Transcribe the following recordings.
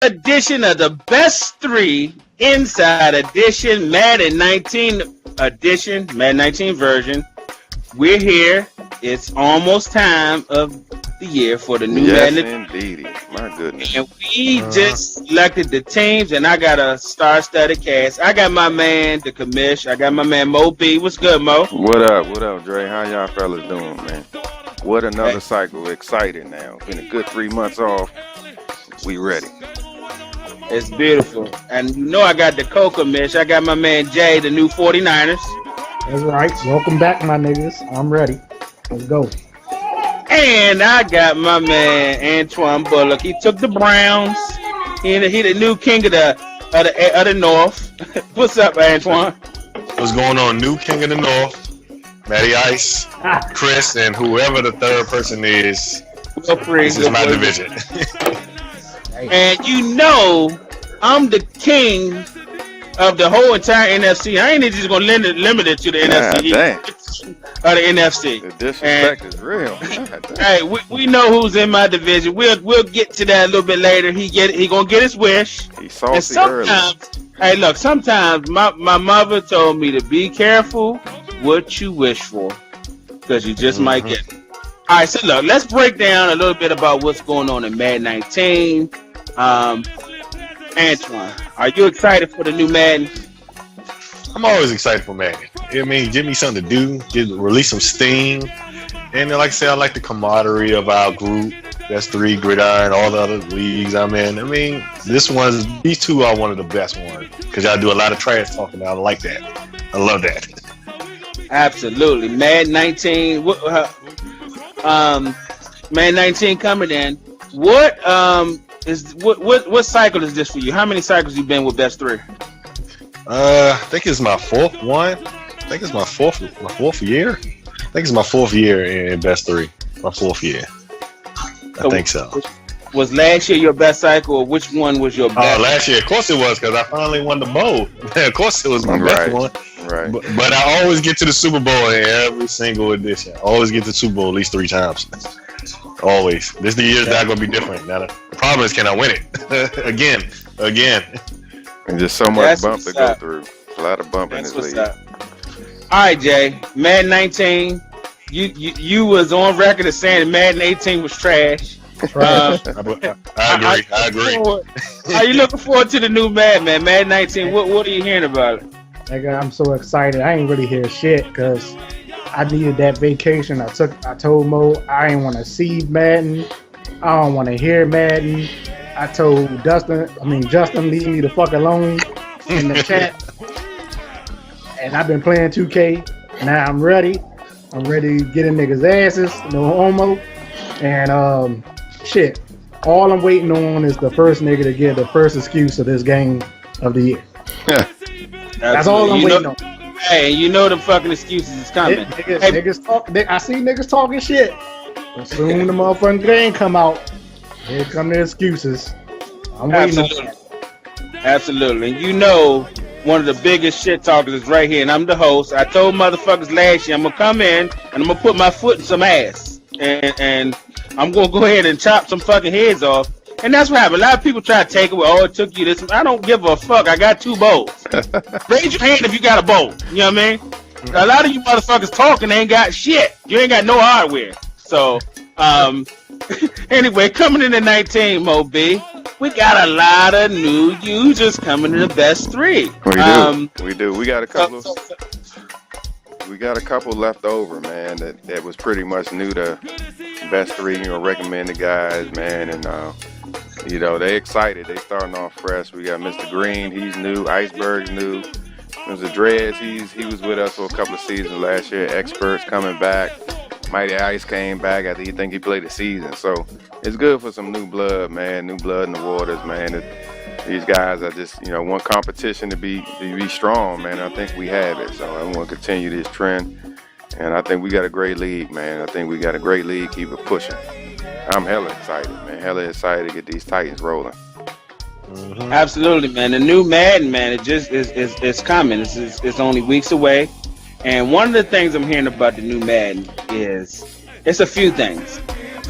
edition of the Best 3 Inside Edition, Madden 19 edition, Madden 19 version. We're here. It's almost time of the year for the new Madden. Indeed. My goodness. And we just selected the teams, and I got a star-studded cast. I got my man, the commish. I got my man, Mo B. What's good, Mo? What up, Dre? How y'all fellas doing, man? What another cycle. Excited now. Been a good 3 months off. We ready. It's beautiful. And you know I got the co-commish. I got my man, Jay, the new 49ers. That's right. Welcome back, my niggas. I'm ready. Let's go. And I got my man Antoine Bullock. He took the Browns. He the new king of the North. What's up, Antoine? What's going on? New king of the North, Matty Ice, Chris, and whoever the third person is. Feel free. This is my division. And you know, I'm the king of the whole entire NFC. I ain't just gonna limit it to the NFC. Dang. Or the NFC. The disrespect is real. Hey, we know who's in my division. We'll get to that a little bit later. He gonna get his wish. He's salty early. Hey, look. Sometimes my mother told me to be careful what you wish for, because you just might get it. All right, so look, let's break down a little bit about what's going on in Madden 19. Antoine, are you excited for the new Madden? I'm always excited for Madden. I mean, give me something to do, release some steam. And then, like I said, I like the camaraderie of our group. That's BEST3, Gridiron, all the other leagues I'm in. I mean, these two are one of the best ones because y'all do a lot of trash talking. I like that. I love that. Absolutely. Madden 19, Madden 19 coming in. What cycle is this for you? How many cycles you been with BEST3? I think it's my fourth one. I think it's my fourth year. I think it's my fourth year in BEST3. My fourth year. I think so. Was last year your best cycle, or which one was your best? Last year, of course it was, because I finally won the bowl. Of course it was my best one. Right. But I always get to the Super Bowl in every single edition. I always get to the Super Bowl at least 3 times. Always. This the year's not going to be different. Now the problem is, can I win it? Again. And just so much bump to go through. A lot of bump in this league. All right, Jay. Madden 19. You was on record as saying Madden 18 was trash. I agree. Are you looking forward to the new Madden, man? Madden 19. What are you hearing about it? Nigga, I'm so excited. I ain't really hear shit because I needed that vacation. I told Mo I ain't want to see Madden. I don't want to hear Madden. I told Justin, leave me the fuck alone in the chat. And I've been playing 2K. Now I'm ready. I'm ready to get in niggas' asses. No homo. And shit. All I'm waiting on is the first nigga to get the first excuse of this game of the year. That's all I'm waiting on. Hey, you know the fucking excuses is coming. Niggas talk. I see niggas talking shit. But soon the motherfucking game come out. Here come the excuses. I'm waiting on that. Absolutely. And you know, one of the biggest shit talkers is right here, and I'm the host. I told motherfuckers last year I'm gonna come in and I'm gonna put my foot in some ass, and I'm gonna go ahead and chop some fucking heads off. And that's what happened. A lot of people try to take it. Oh, it took you this. I don't give a fuck. I got 2 bowls. Raise your hand if you got a bowl. You know what I mean? A lot of you motherfuckers talking ain't got shit. You ain't got no hardware. So, anyway, coming into 19, Mo B, we got a lot of new users coming to the BEST3. We do. We got a couple. We got a couple left over, man. That was pretty much new to BEST3. Recommended guys, man, and they excited. They starting off fresh. We got Mr. Green. He's new. Iceberg's new. Mr. Dreads. He was with us for a couple of seasons last year. Experts coming back. Mighty Ice came back after he played the season. So it's good for some new blood, man. New blood in the waters, man. These guys are just, want competition to be strong, man. I think we have it. So I want to continue this trend. And I think we got a great league, man. I think we got a great league. Keep it pushing. I'm hella excited, man. Hella excited to get these Titans rolling. Mm-hmm. Absolutely, man. The new Madden, man, it just is coming. It's only weeks away. And one of the things I'm hearing about the new Madden is it's a few things.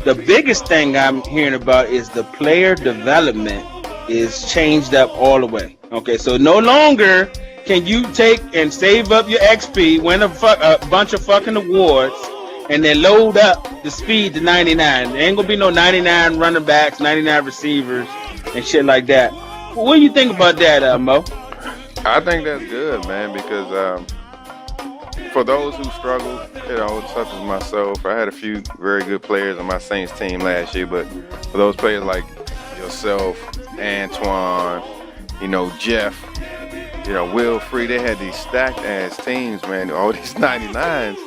The biggest thing I'm hearing about is the player development is changed up all the way. Okay, so no longer can you take and save up your XP, win a bunch of fucking awards, and then load up the speed to 99. There ain't gonna be no 99 running backs, 99 receivers, and shit like that. What do you think about that, Mo? I think that's good, man, because for those who struggle, such as myself, I had a few very good players on my Saints team last year, but for those players like yourself, Antoine, Jeff, Will Free, they had these stacked ass teams, man, all these 99s,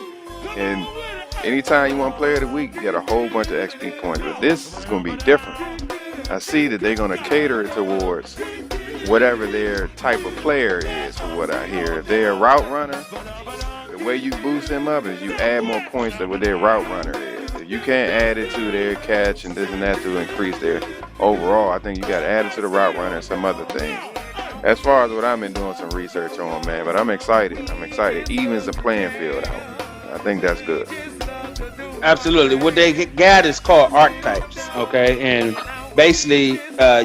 and anytime you want player of the week, you got a whole bunch of XP points, but this is going to be different. I see that they're going to cater it towards whatever their type of player is, for what I hear. If they're a route runner, the way you boost them up is you add more points to what their route runner is. If you can't add it to their catch and this and that to increase their overall, I think you got to add it to the route runner and some other things. As far as what I've been doing some research on, man, but I'm excited. Evens the playing field out. I think that's good. Absolutely. What they got is called archetypes, okay? And basically,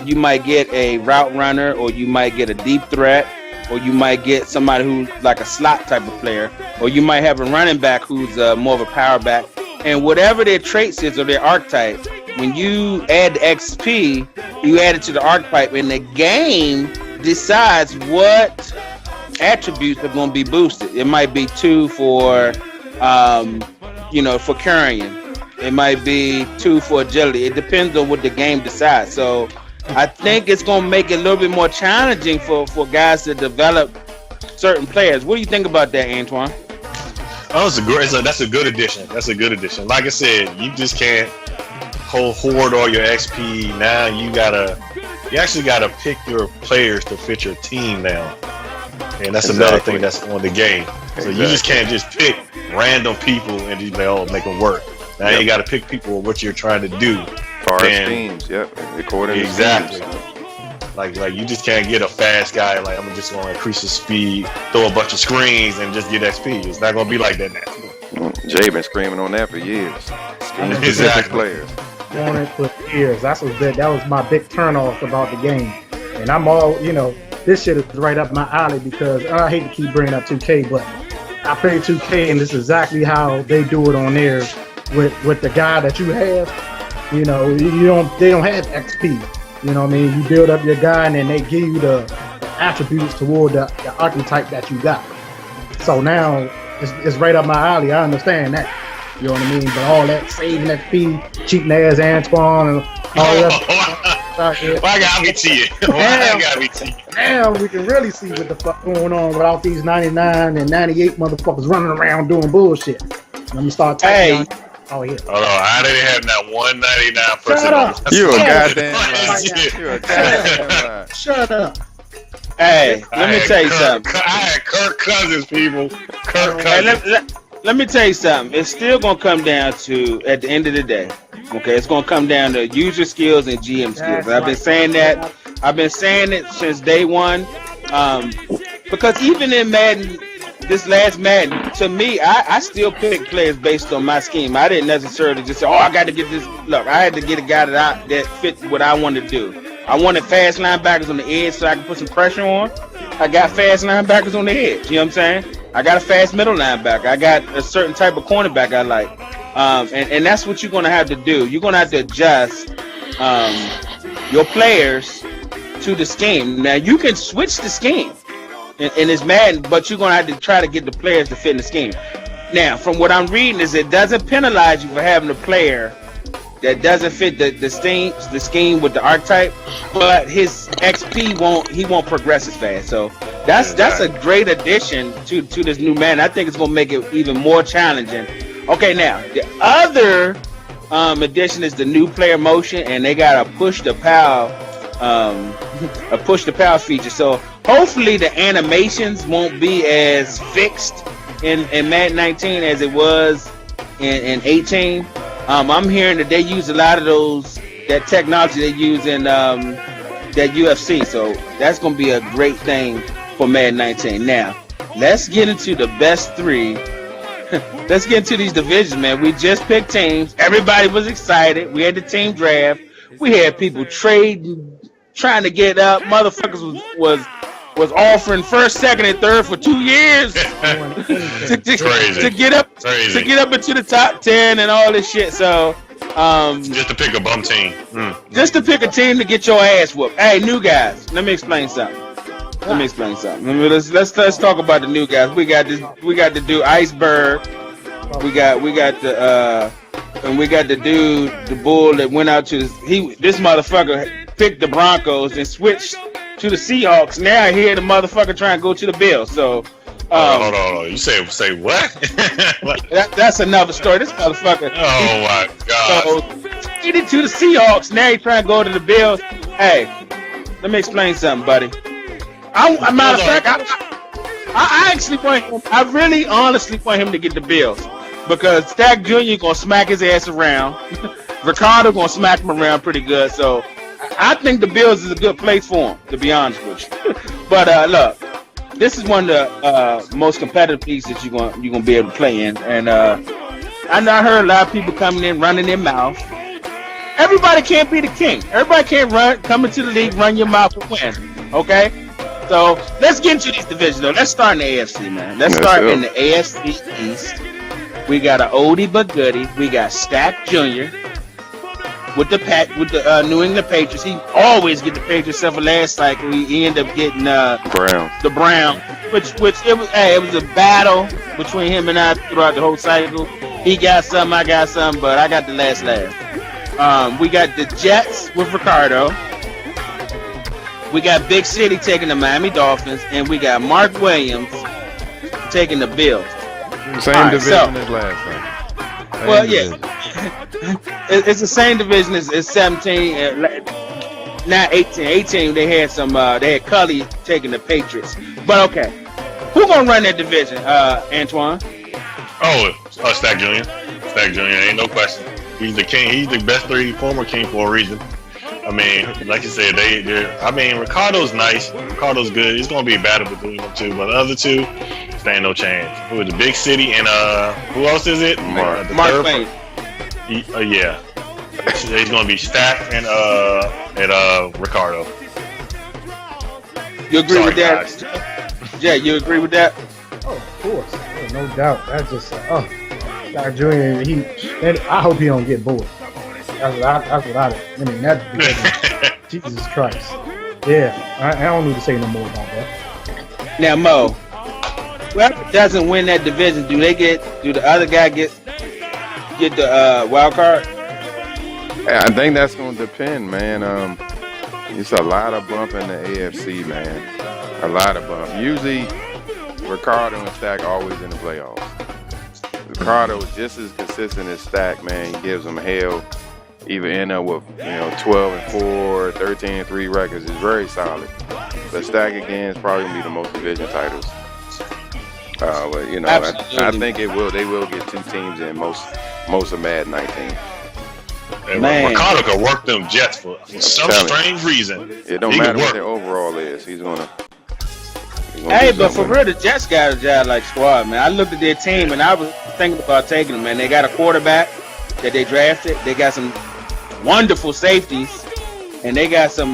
you might get a route runner, or you might get a deep threat, or you might get somebody who's like a slot type of player, or you might have a running back who's more of a power back. And whatever their traits is or their archetype, when you add the XP, you add it to the archetype, and the game decides what attributes are going to be boosted. It might be 2 for, for carrying. It might be 2 for agility. It depends on what the game decides. So I think it's going to make it a little bit more challenging for guys to develop certain players. What do you think about that, Antoine? Oh, that's a good addition. That's a good addition. Like I said, you just can't hoard all your XP. Now you actually gotta pick your players to fit your team now. And that's another thing that's on the game. So you just can't just pick random people and just make them work. Now you got to pick people what you're trying to do. Far as teams, according to exactly. Teams. Like you just can't get a fast guy. Like I'm just going to increase his speed, throw a bunch of screens, and just get XP. It's not going to be like that now. Jay been screaming on that for years. Exactly. Players. On it for years. That was my big turnoff about the game. And I'm all, this shit is right up my alley because I hate to keep bringing up 2K, but I play 2K and this is exactly how they do it on there with the guy that you have. They don't have XP. You know what I mean? You build up your guy and then they give you the attributes toward the archetype that you got. So now it's right up my alley. I understand that. You know what I mean? But all that saving XP, cheating ass Antoine and all that. Why gotta be to you? Now we can really see what the fuck going on without these 99 and 98 motherfuckers running around doing bullshit. Let me start typing. Oh yeah. Hold on, I didn't have that 199 person. Shut up. You a goddamn lie. You a goddamn lie. Shut up. Hey, let me tell you something. I had Kirk Cousins, people. Kirk Cousins. Let me tell you something. It's still going to come down to, at the end of the day, okay, it's going to come down to user skills and GM skills. I've been saying that. I've been saying it since day one. Because even in Madden, this last Madden, to me, I still pick players based on my scheme. I didn't necessarily just say, I got to get this. Look, I had to get a guy that fit what I wanted to do. I wanted fast linebackers on the edge so I could put some pressure on. I got fast linebackers on the edge. You know what I'm saying? I got a fast middle linebacker. I got a certain type of cornerback I like. And that's what you're going to have to do. You're going to have to adjust your players to the scheme. Now, you can switch the scheme in this Madden, but you're going to have to try to get the players to fit in the scheme. Now, from what I'm reading is it doesn't penalize you for having a player that doesn't fit the scheme with the archetype, but his XP won't progress as fast. So that's a great addition to this new man. I think it's gonna make it even more challenging. Okay, now the other addition is the new player motion, and they got a push to power feature. So hopefully the animations won't be as fixed in Madden 19 as it was in 18. I'm hearing that they use a lot of that technology they use in that UFC. So that's going to be a great thing for Madden 19. Now, let's get into the best 3. Let's get into these divisions, man. We just picked teams. Everybody was excited. We had the team draft. We had people trading trying to get up. Motherfuckers was offering first, second, and third for 2 years to get up into the top 10 and all this shit. So just to pick a bum team. Just to pick a team to get your ass whooped. Hey, new guys, let me explain something. Let's talk about the new guys. We got the dude Iceberg. We got the dude, the bull that went out to this motherfucker picked the Broncos and switched to the Seahawks. Now I hear the motherfucker trying to go to the Bills. So hold on. You say what? That's another story. This motherfucker. Oh my god. So he did to the Seahawks. Now he trying to go to the Bills. Hey, let me explain something, buddy. I actually want him. I really honestly want him to get the Bills because Stack Jr. gonna smack his ass around. Ricardo gonna smack him around pretty good. So I think the Bills is a good place for him, to be honest with you. But look, this is one of the most competitive leagues that you're gonna be able to play in. And I heard a lot of people coming in running their mouth. Everybody can't be the king. Everybody can't come into the league, run your mouth and win. Okay? So let's get into these divisions though. Let's start in the AFC, man. Let's start in the AFC East. We got an oldie but goodie. We got Stack Jr. with the New England Patriots. He always get the Patriots, except for last cycle. He ended up getting the Browns, which it was a battle between him and I throughout the whole cycle. He got some, I got some, but I got the last laugh. We got the Jets with Ricardo. We got Big City taking the Miami Dolphins, and we got Mark Williams taking the Bills. Same division as last time. It's the same division as 17. Not 18. 18 they had Cully taking the Patriots. But okay, who gonna run that division? Antoine. Stack Jr. Ain't no question. He's the king. He's the best 3 former king for a reason. I mean, like you said, Ricardo's nice. Ricardo's good. It's gonna be a battle between them two, but the other two stand no chance. Who is the Big City and who else is it? Mark Wayne. Yeah. He's gonna be Stack and Ricardo. You agree with that? Yeah, you agree with that? Oh, of course, no doubt. That's just Stack Jr. I hope he don't get bored. That's what I mean. That's because Jesus Christ. Yeah, I don't need to say no more about that. Now, Mo, whoever doesn't win that division, do the other guy get the wild card? I think that's going to depend, man. It's a lot of bump in the AFC, man. A lot of bump. Usually, Ricardo and Stack always in the playoffs. Ricardo is just as consistent as Stack, man. He gives them hell. Even end up with 12-4, 13-3 records is very solid. But Stack again is probably gonna be the most division titles. But I think they will get 2 teams in most of Madden 19. Man. Ricardo could work them Jets for some strange reason. It don't matter what their overall is. He's gonna hey, but for real, the Jets got a job like squad, man. I looked at their team and I was thinking about taking them, man. They got a quarterback that they drafted. They got some wonderful safeties, and they got some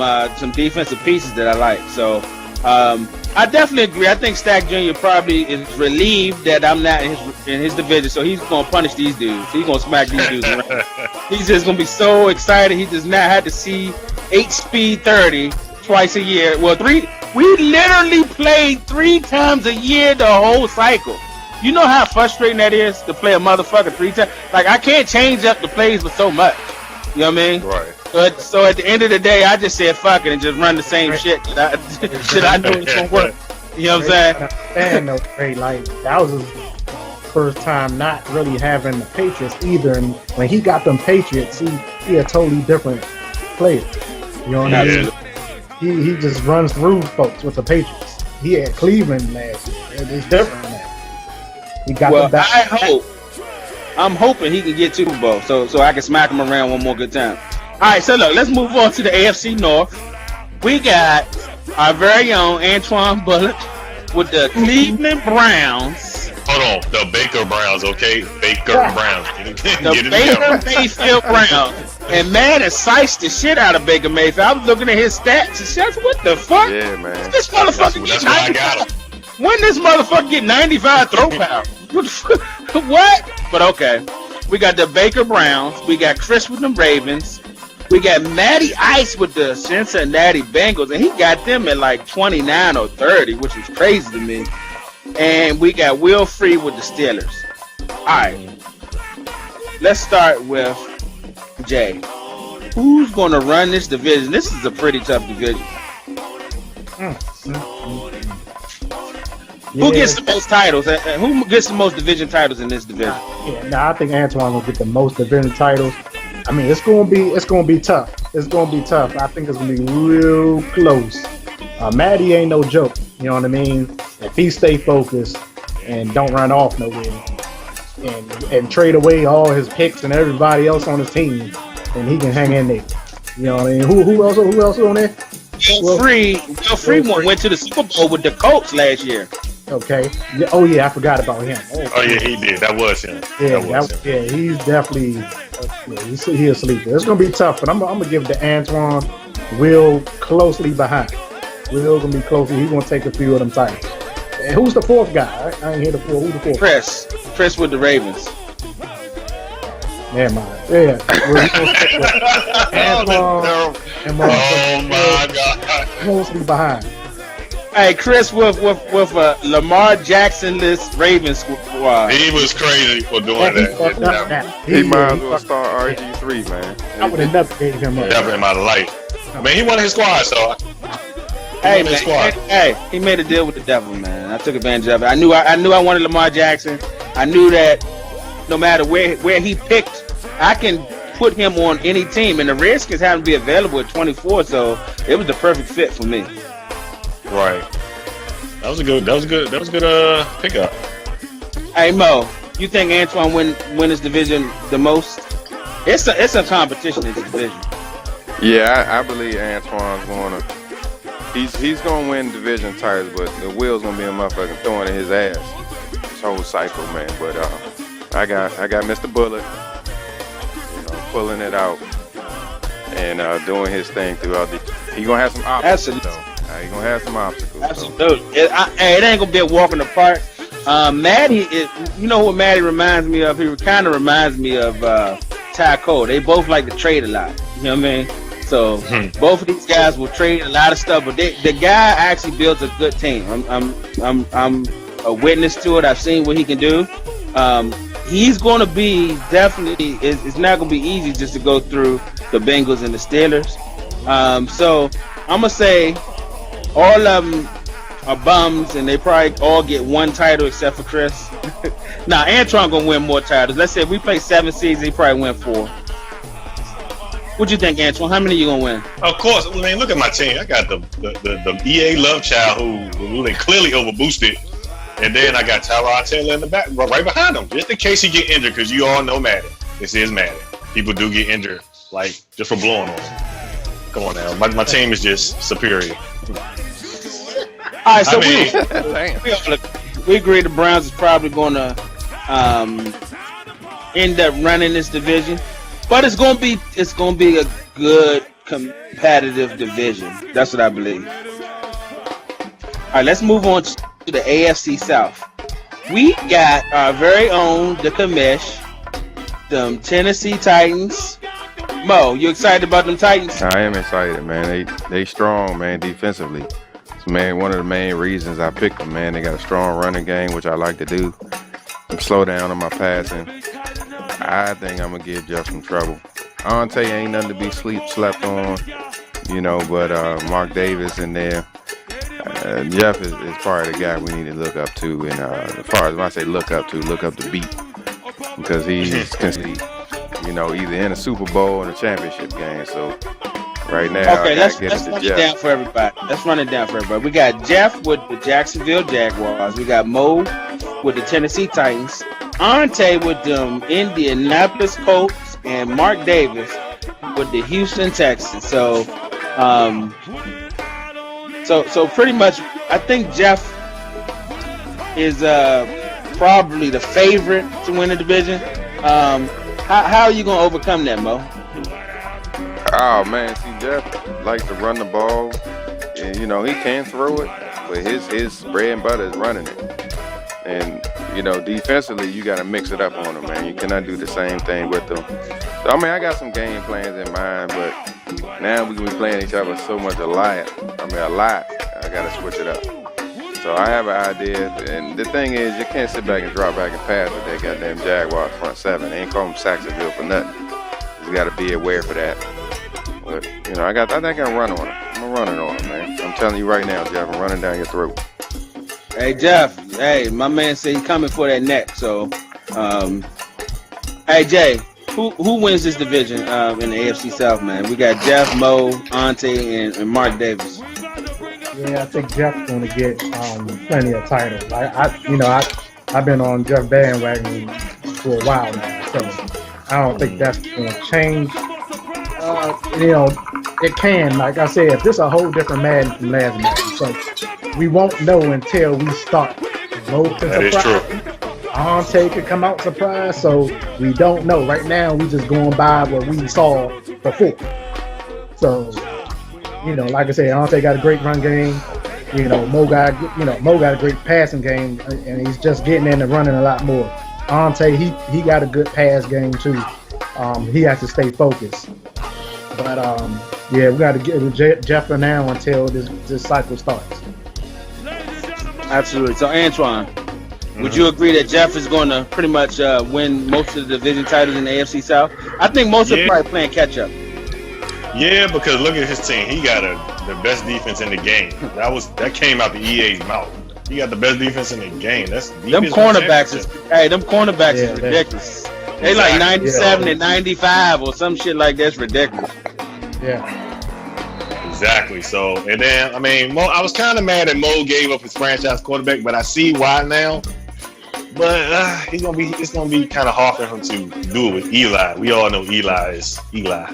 defensive pieces that I like. So I definitely agree. I think Stack Jr. probably is relieved that I'm not in his division, so he's gonna punish these dudes. He's gonna smack these dudes around. He's just gonna be so excited. He does not have to see 8-speed 30 twice a year. Well, we literally played 3 times a year the whole cycle. You know how frustrating that is to play a motherfucker 3 times? Like, I can't change up the plays with so much. You know what I mean? Right. So at the end of the day, I just said fuck it and just run the same shit that I know it's gonna work. You know what I'm saying? Like, that was his first time not really having the Patriots either. And when he got them Patriots, he a totally different player. You know what I mean? He just runs through folks with the Patriots. He had Cleveland last year. It's different now. He got them back. I'm hoping he can get to the Bowl so I can smack him around one more good time. All right, so look, let's move on to the AFC North. We got our very own Antoine Bullock with the Cleveland Browns. Hold on, the Baker Browns, okay? Baker Browns. The Baker Mayfield Browns And Madden siced the shit out of Baker Mayfield. I was looking at his stats and said, what the fuck? Yeah, man. This motherfucker That's get why I got 95. When this motherfucker get 95 throw power? What? But okay. We got the Baker Browns. We got Chris with the Ravens. We got Matty Ice with the Cincinnati Bengals, and he got them at like 29 or 30, which is crazy to me. And we got Will Free with the Steelers. All right. Let's start with Jay. Who's going to run this division? This is a pretty tough division. Who gets the most titles? Who gets the most division titles in this division? I think Antoine will get the most division titles. I mean, it's gonna be tough. It's gonna be tough. I think it's gonna be real close. Matty ain't no joke. You know what I mean? If he stay focused and don't run off nowhere, and trade away all his picks and everybody else on his team, then he can hang in there. You know what I mean? Who else on there? Will Free went to the Super Bowl with the Colts last year. Okay. Yeah, oh yeah, I forgot about him. Oh yeah, he did. That was him. Yeah, he's definitely he's a sleeper. It's gonna be tough, but I'm gonna give it to Antoine. Will closely behind. Will gonna be closely. He's gonna take a few of them titles. And who's the fourth guy? I ain't hear the fourth. Who's the fourth? Chris with the Ravens. Never mind. Yeah. Antoine and my God. closely behind. Hey, Chris with a Lamar Jackson-less Ravens squad. He was crazy for doing that. He might as well start RG3, man. I would have never gave him up. Never in my life. I mean, he wanted his squad, so. Hey, man. He made a deal with the devil, man. I took advantage of it. I knew I wanted Lamar Jackson. I knew that no matter where he picked, I can put him on any team, and the Redskins happened to be available at 24, so it was the perfect fit for me. Right. That was a good pickup. Hey Mo, you think Antoine win this division the most? It's a competition in this division. Yeah, I believe Antoine's gonna. He's gonna win division titles, but the Will's gonna be a motherfucking throwing in his ass this whole cycle, man. But I got Mr. Bullet, pulling it out and doing his thing throughout the. He gonna have some obstacles though. He's gonna have some obstacles. Absolutely. It ain't gonna be a walk in the park. Maddie is, you know what Maddie reminds me of? He kind of reminds me of Ty Cole. They both like to trade a lot. You know what I mean? So both of these guys will trade a lot of stuff, but the guy actually builds a good team. I'm a witness to it. I've seen what he can do. He's going to be definitely. It's not going to be easy just to go through the Bengals and the Steelers. So I'm gonna say all of them are bums, and they probably all get one title except for Chris. Now Antoine gonna win more titles. Let's say if we play 7 seasons, he probably win 4. What you think, Antoine? How many you gonna win? Of course. I mean, look at my team. I got the EA love child who they clearly overboosted, and then I got Tyrod Taylor in the back, right behind him, just in case he get injured. Because you all know Madden. This is Madden. People do get injured, like just for blowing on him. Come on now, my team is just superior. All right, so we agree the Browns is probably going to end up running this division, but it's going to be a good competitive division. That's what I believe. All right, let's move on to the AFC South. We got our very own the Commish, the Tennessee Titans. Mo, you excited about them Titans? I am excited, man. They strong, man, defensively. It's, man, one of the main reasons I picked them, man. They got a strong running game, which I like to do. Slow down on my passing. I think I'm going to give Jeff some trouble. Ante ain't nothing to be slept on, but Mark Davis in there. Jeff is probably the guy we need to look up to. And as far as when I say look up to beat. Because he's constantly, either in a Super Bowl or in a championship game. So right now, okay, let's run it down for everybody. We got Jeff with the Jacksonville Jaguars. We got Mo with the Tennessee Titans. Ante with the Indianapolis Colts, and Mark Davis with the Houston Texans. So, so pretty much, I think Jeff is probably the favorite to win the division. How are you gonna overcome that, Mo? Oh man, see Jeff likes to run the ball, and you know he can throw it, but his bread and butter is running it. And you know defensively, you got to mix it up on him, man. You cannot do the same thing with them. So I mean, I got some game plans in mind, but now we be playing each other so much a lot. I got to switch it up. So I have an idea, and the thing is, you can't sit back and drop back and pass with that goddamn Jaguars front seven. They ain't call them Saxonville for nothing. You got to be aware for that. But you know, I think I can run on him. I'm running on him, man. I'm telling you right now, Jeff. I'm running down your throat. Hey Jeff, hey, my man said he's coming for that neck. So, hey Jay, who wins this division in the AFC South, man? We got Jeff, Mo, Ante, and Mark Davis. Yeah, I think Jeff's going to get plenty of titles. I've been on Jeff bandwagon for a while now, so I don't think that's going to change. You know, it can. Like I said, if this is a whole different Madden from last Madden, so we won't know until we start. That is true. Ante could come out surprise, so we don't know. Right now, we just going by what we saw before. So, you know, like I said, Ante got a great run game. You know, Mo got a great passing game, and he's just getting in and running a lot more. Ante, he got a good pass game too. He has to stay focused. But yeah, we got to get with Jeff for now until this cycle starts. Absolutely. So Antoine, would you agree that Jeff is going to pretty much win most of the division titles in the AFC South? I think most of them probably playing catch up. Yeah, because look at his team. He got the best defense in the game. That came out the EA's mouth. He got the best defense in the game. Them cornerbacks is ridiculous. They like 97 and 95 or some shit like that's ridiculous. Yeah. Exactly. So, and then I mean, I was kind of mad that Mo gave up his franchise quarterback, but I see why now. But it's gonna be kind of hard for him to do it with Eli. We all know Eli is Eli.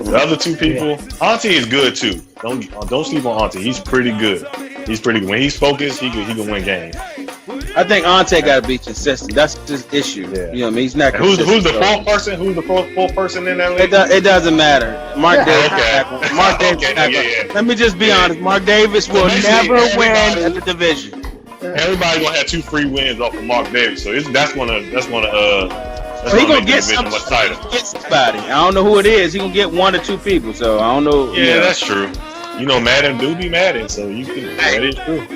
The other two people, Ante is good too. Don't sleep on Ante. He's pretty good. When he's focused, he can win games. I think Ante got to be consistent. That's his issue. Yeah. You know what I mean? He's not consistent. Who's the fourth person? Who's the fourth person in that league? It doesn't matter. Mark Davis. Mark Davis. Let me just be honest. Mark Davis will never win at the division. Everybody's gonna have 2 free wins off of Mark Davis, so that's gonna he gonna get somebody. I don't know who it is. He gonna get 1 or 2 people. So I don't know. Yeah, that's true. You know, Madden do be Madden, so you can. That is true.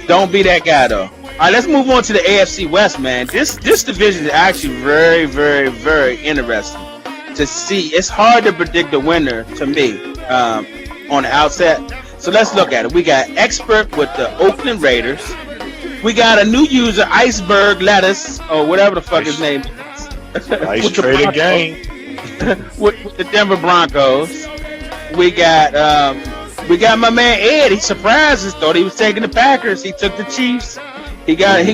Don't be that guy though. All right, let's move on to the AFC West, man. This division is actually very, very, very interesting to see. It's hard to predict the winner to me on the outset. So let's look at it. We got Expert with the Oakland Raiders. We got a new user, Iceberg Lettuce, or whatever the fuck his name is. Ice Trader Gang. with the Denver Broncos. We got my man Ed. He surprised us. Thought he was taking the Packers. He took the Chiefs. He got a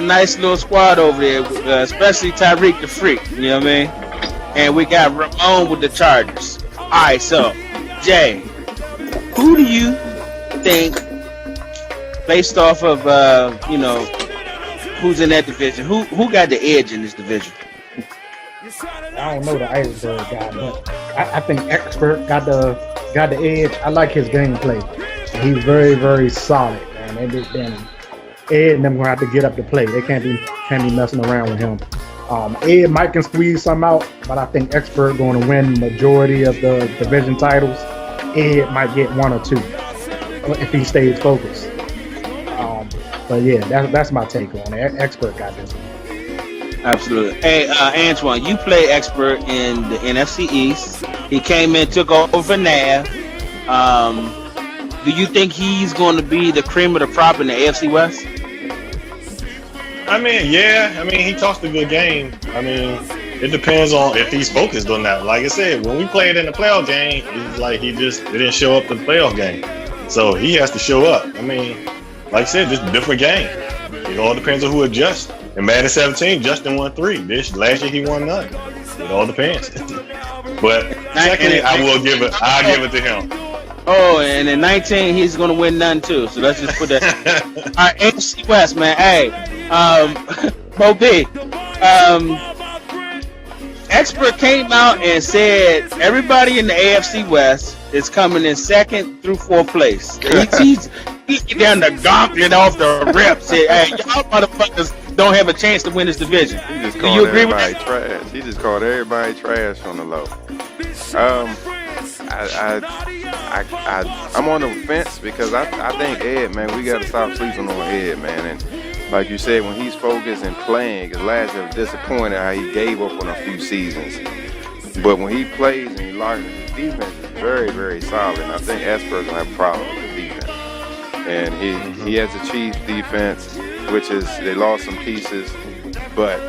nice little squad over there, especially Tyreek the Freak. You know what I mean? And we got Ramon with the Chargers. All right, so Jay, who do you think, based off of who's in that division, who got the edge in this division? I don't know the Iceberg guy, but I think Expert got the edge. I like his gameplay. He's very, very solid, man. Ed and them gonna have to get up to play. They can't be messing around with him. Ed might can squeeze some out, but I think Expert going to win majority of the division titles. Ed might get 1 or 2 if he stays focused. But yeah, that's my take on it. Expert got this one. Absolutely. Hey, Antoine, you play Expert in the NFC East. He came in, took over Nav. Do you think he's going to be the cream of the crop in the AFC West? I mean, yeah. I mean, he tossed a good game. I mean, it depends on if he's focused on that. Like I said, when we played in the playoff game, it's like he didn't show up to the playoff game. So he has to show up. I mean, like I said, just a different game. It all depends on who adjusts. In Madden 17, Justin won 3. Last year he won none. It all depends. But secondly, I'll give it to him. Oh, and in 19, he's going to win none too. So let's just put that. All right, AFC West, man. Hey, Mo B. Expert came out and said everybody in the AFC West is coming in second through fourth place. He's down the gauntlet off the rip. Said, "Hey, y'all motherfuckers don't have a chance to win this division." He just Do called you agree with everybody that? trash. He just called everybody trash on the low. I'm on the fence because I think Ed, man, we got to stop sleeping on Ed, man. And like you said, when he's focused and playing, because last year I was disappointed how he gave up on a few seasons. But when he plays and he locks in, his defense is very, very solid. And I think Esper's gonna have a problem with the defense. And he has a Chiefs defense, which is they lost some pieces, but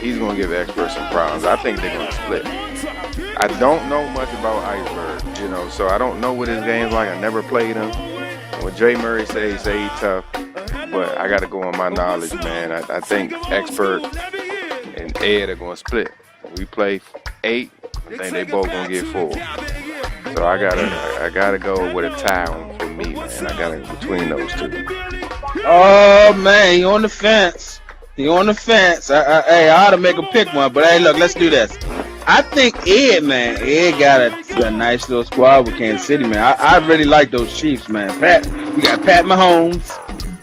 he's gonna give Expert some problems. I think they're gonna split. I don't know much about Iceberg, so I don't know what his game's like. I never played him. When Jay Murray say he's tough, but I got to go on my knowledge, man. I think Expert and Ed are going to split. We play 8. I think they both going to get 4. So I gotta go with a tie for me, man. I got to between those two. Oh man, you on the fence. You on the fence. I ought to make a pick one, but hey, look, let's do this. I think Ed got a nice little squad with Kansas City, man. I really like those Chiefs, man. You got Pat Mahomes,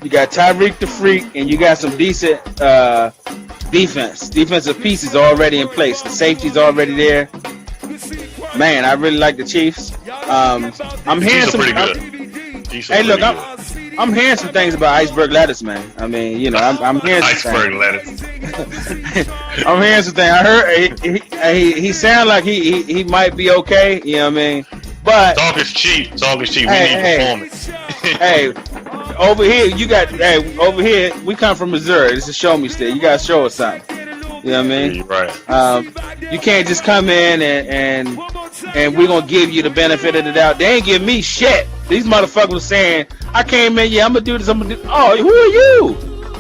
you got Tyreek the Freak, and you got some decent defensive pieces already in place. The safety's already there. Man, I really like the Chiefs. I'm hearing some. Hey, look, I'm hearing some things about Iceberg Lettuce, man. I mean, I'm hearing some Iceberg Lettuce. I'm hearing some things. I heard he sound like he might be okay. You know what I mean? But talk is cheap. We need performance. Hey, over here we come from Missouri. This is show me state. You gotta show us something. You know what I mean? You're right. You can't just come in and we're gonna give you the benefit of the doubt. They ain't give me shit. These motherfuckers were saying, I came in, I'm gonna do this, Oh, who are you?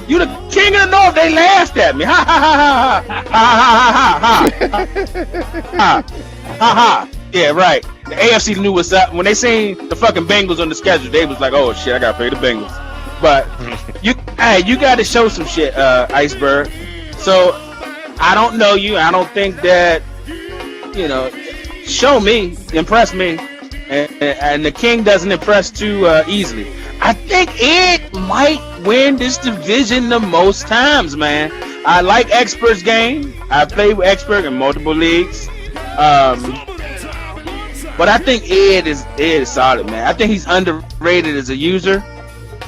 You the king of the north. They laughed at me. Ha ha ha ha ha ha ha ha ha ha. Yeah, right. The AFC knew what's up. When they seen the fucking Bengals on the schedule, they was like, oh shit, I gotta pay the Bengals. But you gotta show some shit, Iceberg. So I don't know you. I don't think that, show me, impress me. And the king doesn't impress too easily. I think Ed might win this division the most times, man. I like Expert's game. I played with Expert in multiple leagues. But I think Ed is solid, man. I think he's underrated as a user.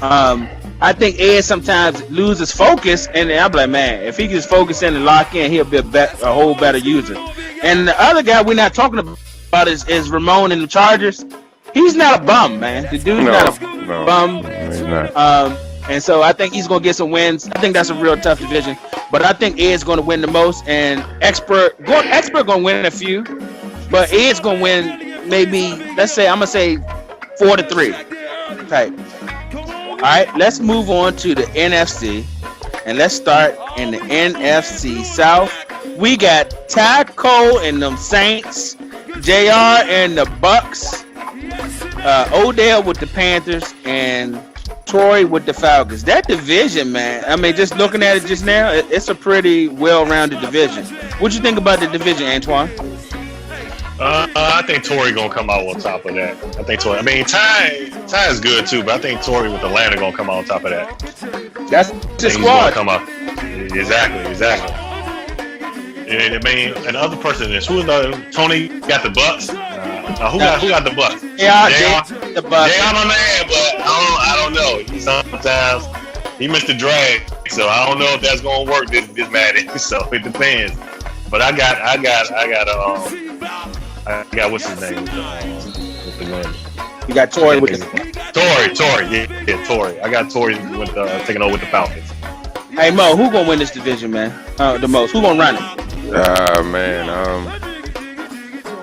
I think Ed sometimes loses focus, and I'm like, man, if he can just focus in and lock in, he'll be a whole better user. And the other guy we're not talking about is Ramon in the Chargers. He's not a bum, man. The dude's not a bum. He's not. And so I think he's going to get some wins. I think that's a real tough division. But I think Ed's going to win the most, and Expert going to win a few, but Ed's going to win maybe, let's say, I'm going to say 4-3 type. All right, let's move on to the NFC, and let's start in the NFC South. We got Ty Cole and them Saints, JR and the Bucks, Odell with the Panthers, and Torrey with the Falcons. That division, man, I mean, just looking at it just now, it's a pretty well-rounded division. What you think about the division, Antoine? I think Torrey gonna come out on top of that. I think Torrey. I mean, Ty is good too, but I think Torrey with Atlanta gonna come out on top of that. That's the squad. Come out. Exactly. And I mean, another person is Tony got the Bucks. Who got the Bucks? Yeah, the Bucks. Yeah, my man, but I don't know. Sometimes he missed the drag, so I don't know if that's gonna work this Madden. So it depends. But I got what's his name? With the win. You got Torrey with the Torrey. Yeah, Torrey. I got Torrey with taking over with the Falcons. Hey Mo, who gonna win this division, man? The most? Who gonna run it? Man.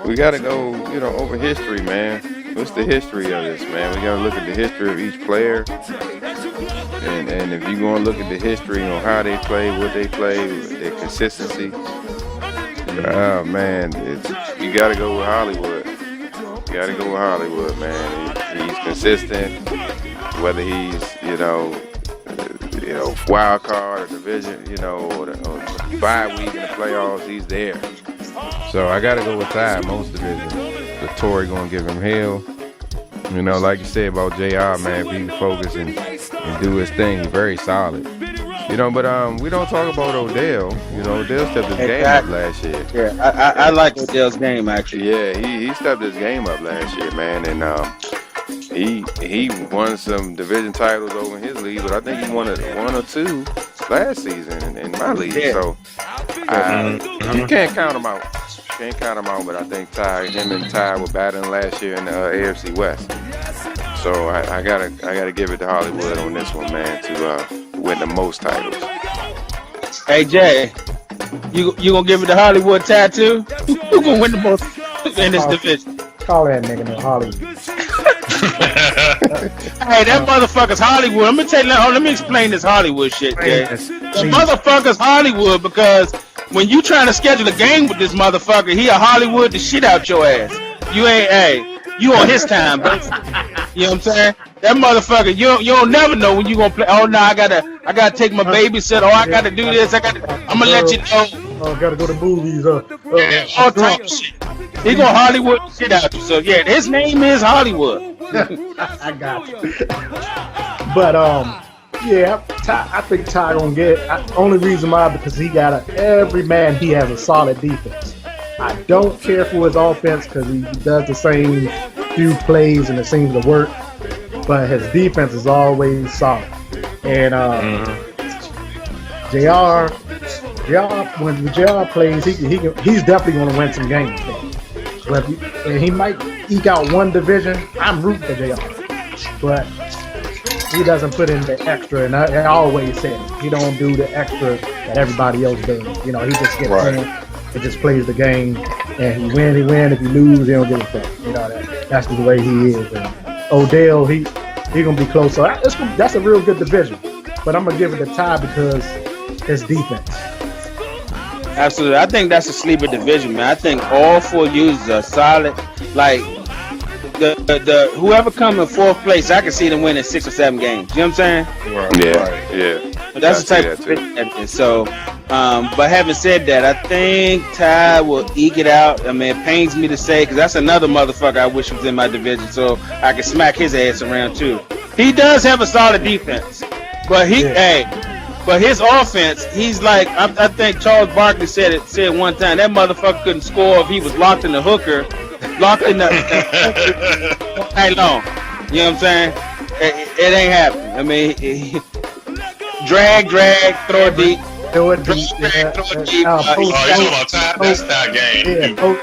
We gotta go, over history, man. What's the history of this, man? We gotta look at the history of each player. And if you're gonna look at the history on how they play, what they play, their consistency. Man, you gotta go with Hollywood. You gotta go with Hollywood, man. He's consistent, whether he's, wild card or division, or the bye week in the playoffs, he's there. So I gotta go with Ty most divisions. But Tory gonna give him hell. You know, like you said about JR, man, be focused and do his thing. Very solid. You know, but we don't talk about Odell. You know, Odell stepped his game up last year. Yeah, I like Odell's game actually. Yeah, he stepped his game up last year, man, and he won some division titles over in his league, but I think he won one or two last season in my league. Yeah. So you can't count him out. Can't count him out, but I think him and Ty were battling last year in the AFC West. So I gotta give it to Hollywood on this one, man, to win the most titles. Hey Jay, you gonna give it to Hollywood Ty too? Who gonna win the most in this division? Call that nigga no Hollywood. Hey, that motherfucker's Hollywood. I'm gonna tell you. Let me explain this Hollywood shit, Jay. The motherfucker's Hollywood because when you trying to schedule a game with this motherfucker, he a Hollywood the shit out your ass. You ain't, you on his time, bro. You know what I'm saying? That motherfucker, you don't never know when you gonna play. Oh no, I gotta take my babysitter. Oh, I gotta do this. I'm gonna let you know. Oh, gotta go to movies. All type of shit. He gonna Hollywood the shit out you. So yeah, his name is Hollywood. I got you. But yeah, I think Ty gonna get. Only reason why because he got every man. He has a solid defense. I don't care for his offense because he does the same few plays and it seems to work. But his defense is always solid. And JR, when JR plays, he's definitely going to win some games. But and he might eke out one division. I'm rooting for JR. But he doesn't put in the extra. And I always say it, he don't do the extra that everybody else does. You know, he just gets in. He just plays the game, and he win. If he lose, he don't give a fuck. You know that's the way he is. And Odell, he gonna be close. So that's a real good division. But I'm gonna give it a Ty because his defense. Absolutely, I think that's a sleeper division, man. I think all four users are solid. Like the whoever come in fourth place, I can see them winning 6 or 7 games. You know what I'm saying? Yeah. But that's the type of thing. So, but having said that, I think Ty will eke it out. I mean, it pains me to say because that's another motherfucker I wish was in my division, so I can smack his ass around too. He does have a solid defense, but but his offense, he's like I think Charles Barkley said one time that motherfucker couldn't score if he was locked in the hooker, locked in the all night long. You know what I'm saying? It ain't happening. I mean. Drag, throw it deep. Throw it deep. You talking about Ty? That's Ty game.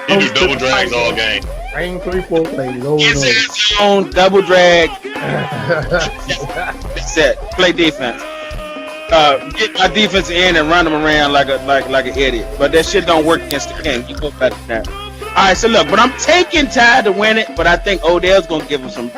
He do double drags all game. Rain 3-4 plays. It's his own double drag. That's it. Play defense. Get my defense in and run them around like an idiot. But that shit don't work against the king. You go better than that. All right, so look, but I'm taking Ty to win it. But I think Odell's gonna give him some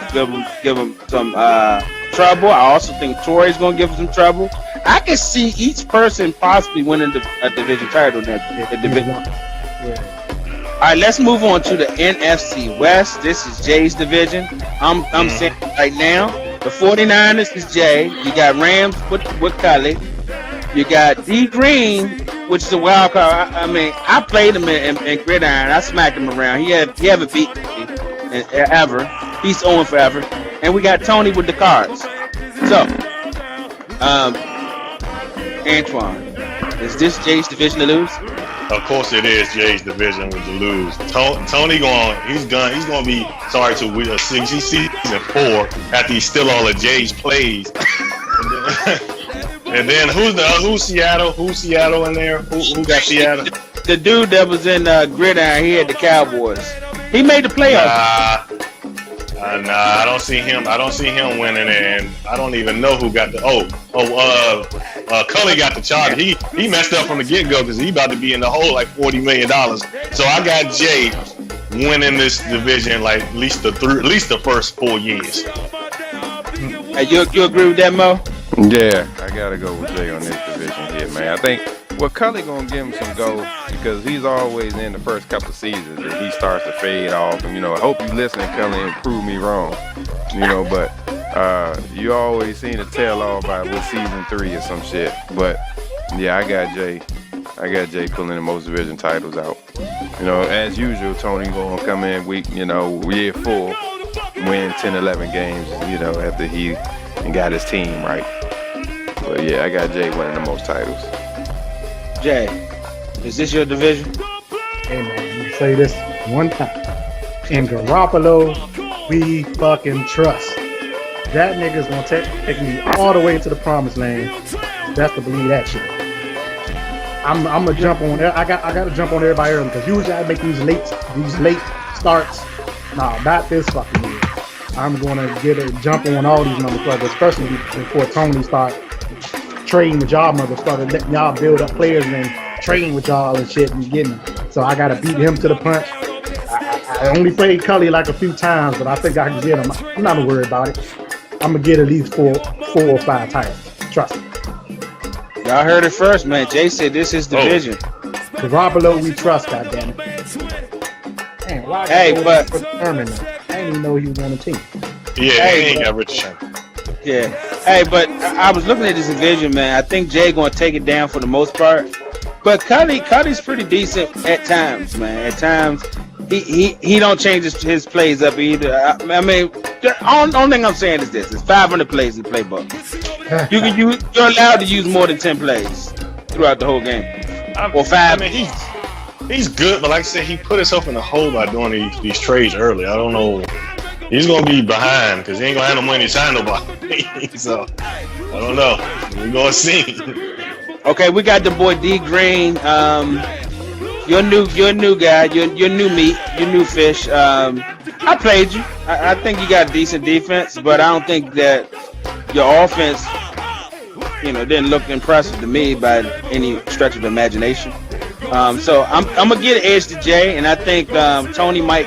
trouble. I also think Torrey's gonna give him some trouble. I can see each person possibly winning a division title next division. All right, let's move on to the NFC West. This is Jay's division. I'm saying right now, the 49ers is Jay. You got Rams with Cully. You got D Green, which is a wild card. I mean, I played him in Gridiron. I smacked him around. He haven't beaten me ever. He's 0 forever. And we got Tony with the cards. So, Antoine, is this Jay's division to lose? Of course it is Jay's division to lose. Tony he's gonna be sorry to see season 4 after he steal all of Jay's plays. And then who's Seattle? Who's Seattle in there? Who got Seattle? The dude that was in Gridiron, he had the Cowboys. He made the playoffs. Nah, I don't see him. I don't see him winning, and I don't even know who got the. Cully got the Chargers. He messed up from the get go because he about to be in the hole like $40 million. So I got Jay winning this division like at least the first 4 years. Hey, you agree with that, Mo? Yeah, I gotta go with Jay on this division here, man. I think Cully gonna give him some go because he's always in the first couple of seasons and he starts to fade off. And I hope you listen, Cully, and prove me wrong. But you always seem to tail off by with season 3 or some shit. But yeah, I got Jay pulling the most division titles out. You know, as usual, Tony gonna come in week, year full, win 10, 11 games, after he got his team right. But yeah, I got Jay winning the most titles. Jay, is this your division? Hey man, let me say this one time. In Garoppolo, we fucking trust. That nigga's gonna take me all the way to the promised land. Best to believe that shit. I'm gonna jump on there. I gotta jump on everybody early because usually I make these late starts. Nah, not this fucking year. I'm gonna get a jump on all these motherfuckers, especially before Tony start trading with y'all started letting y'all build up players and then trading with y'all and shit and getting them. So I gotta beat him to the punch. I only played Cully like a few times, but I think I can get him. I'm not worried about it. I'm gonna get at least four or five titles. Trust me. Y'all heard it first, man. Jay said this is division. Garoppolo, we trust, goddammit. Man, why Hey, but I didn't even know he was on the team. Yeah, Hey, he ain't got Rich Shank. yeah. Hey, but I was looking at this division, man. I think Jay gonna take it down for the most part. But Cuddy's pretty decent at times, man. At times, he don't change his plays up either. I mean, the only thing I'm saying is this: it's 500 plays in the playbook. You're allowed to use more than 10 plays throughout the whole game, or 5. I mean, he's good, but like I said, he put himself in a hole by doing these trades early. I don't know. He's gonna be behind because he ain't gonna have no money to sign nobody. So I don't know. We're gonna see. Okay, we got the boy D Green. You're new guy. You're new meat. You're new fish. I played you. I think you got decent defense, but I don't think that your offense, didn't look impressive to me by any stretch of the imagination. So I'm gonna get an edge to Jay, and I think Tony might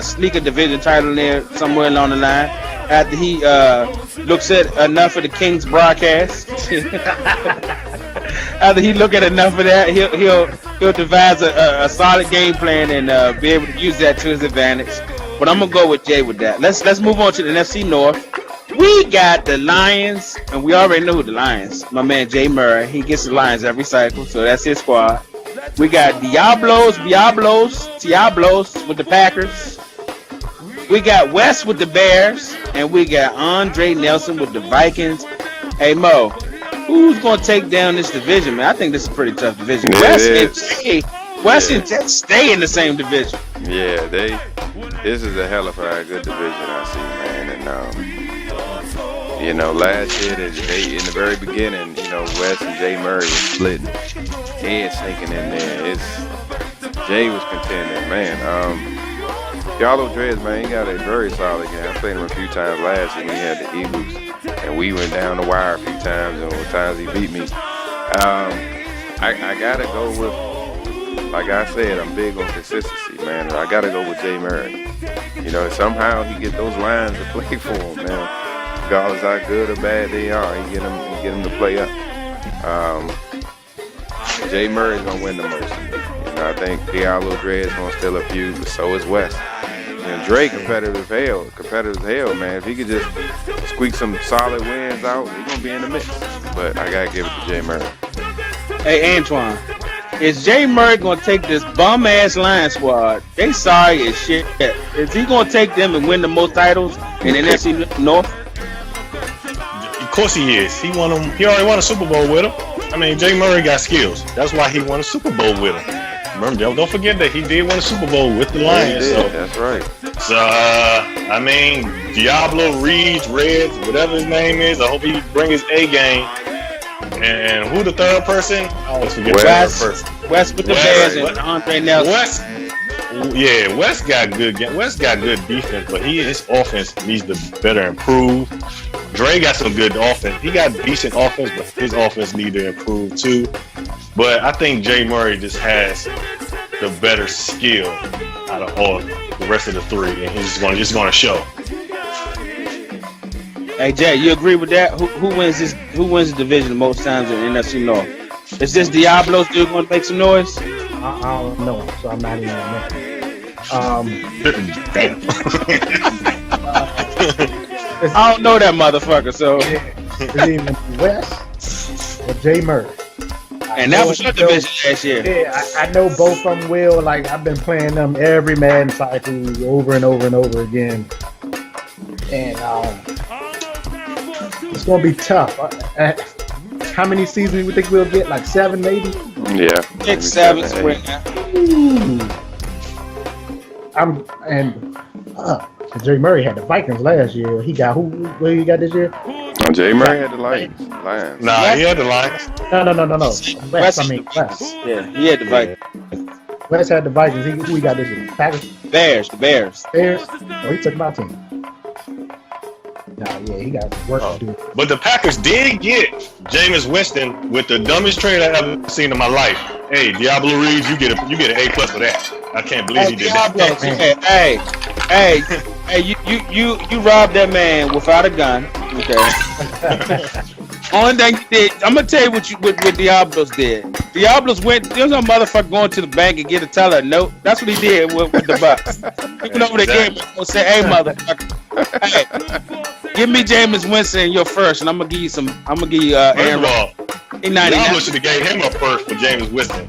sneak a division title in there somewhere along the line after he looks at enough of the Kings broadcast. After he look at enough of that, he'll devise a solid game plan and be able to use that to his advantage. But I'm gonna go with Jay with that. Let's move on to the NFC North. We got the Lions, and we already know who the Lions. My man Jay Murray, he gets the Lions every cycle, so that's his squad. We got Diablos with the Packers. We got West with the Bears, and we got Andre Nelson with the Vikings. Hey Mo, who's gonna take down this division, man? I think this is a pretty tough division. West and Jay stay in the same division. Yeah, this is a hell of a good division I see, man. And last year they in the very beginning, West and Jay Murray was splitting, head sinking in there. Jay was contending, man. Gallo Dreads, man, he got a very solid game. I played him a few times last year when he had the Eagles, and we went down the wire a few times, and one times he beat me. I gotta go with, like I said, I'm big on consistency, man. I gotta go with Jay Murray. Somehow he get those lines to play for him, man. Regardless how good or bad they are, he get them to play up. Jay Murray's gonna win the most. I think Diablo Dre's gonna steal a few, but so is West. And Dre competitive as hell, man. If he could just squeak some solid wins out, he's gonna be in the mix. But I gotta give it to Jay Murray. Hey Antoine, is Jay Murray gonna take this bum ass Lions squad? They sorry as shit. Is he gonna take them and win the most titles in the NFC North? Of course he is. He already won a Super Bowl with him. I mean, Jay Murray got skills. That's why he won a Super Bowl with him. Remember, don't forget that he did win a Super Bowl with the Lions. So that's right. So, I mean, Diablo, Reeds, Reds, whatever his name is, I hope he bring his A game. And who the third person? I always forget the third person. West with the Bears and Andre Nelson. West got good. West got good defense, but his offense needs to better improve. Dre got some good offense. He got decent offense, but his offense needs to improve too. But I think Jay Murray just has the better skill out of all the rest of the three, and he's just going to show. Hey Jay, you agree with that? Who wins this? Who wins the division the most times in the NFC North? Is this Diablo still going to make some noise? I don't know, so I'm not even gonna Damn. I don't know that motherfucker, so it's even West or Jay Murray. And that was your division last year. Yeah, I know both of them will. Like, I've been playing them every Madden cycle over and over and over again. And it's going to be tough. How many seasons do you think we'll get? Like 7, maybe? Yeah. 6, 7, 8. Jerry Murray had the Vikings last year. He got who? Where he got this year? Jay Murray had the Lions. Nah, he had the Lions. No. West. Yeah, he had the Vikings. West had the Vikings. Who he got this year? Packers? Bears. Bears? Oh, he took my team. Nah, yeah, he got work to do. But the Packers did get Jameis Winston with the dumbest trade I've ever seen in my life. Hey, Diablo Reeves, you get an A+ for that. I can't believe he did that. Hey, you robbed that man without a gun. Okay. Only thing you did, I'm gonna tell you what Diablos did. Diablos went. There was a motherfucker going to the bank and get a teller a note. That's what he did with the Bucks. He went over the game and said, "Hey, motherfucker, hey, give me Jameis Winston your first, and I'm gonna give you Aaron Rodgers." Y'all should have gave him a first for Jameis Winston.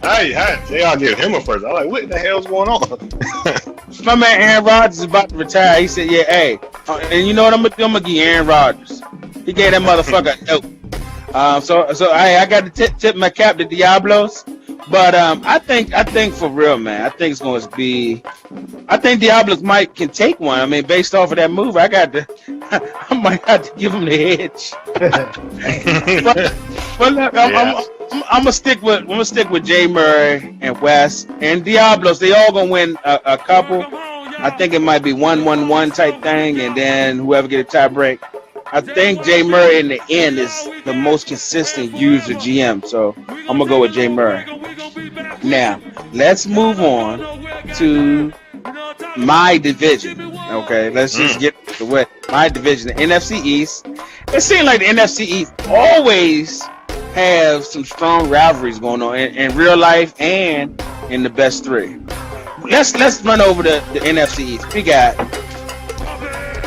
Y'all give him a first. I'm like, what the hell's going on? My man Aaron Rodgers is about to retire. He said, "Yeah, hey," and you know what I'm gonna do? I'm gonna give Aaron Rodgers. He gave that motherfucker a note. So I got to tip my cap to Diablos, but I think for real, man, I think it's going to be. I think Diablos can take one. I mean, based off of that move, I might have to give him the edge. but look, I'm gonna stick with Jay Murray and Wes and Diablos. They all gonna win a couple. I think it might be 1-1-1 type thing, and then whoever get a tie break. I think Jay Murray in the end is the most consistent user GM, so I'm gonna go with Jay Murray. Now, let's move on to my division. Okay, let's just get to what my division, the NFC East. It seems like the NFC East always have some strong rivalries going on in real life and in the best three. Let's run over the NFC East. We got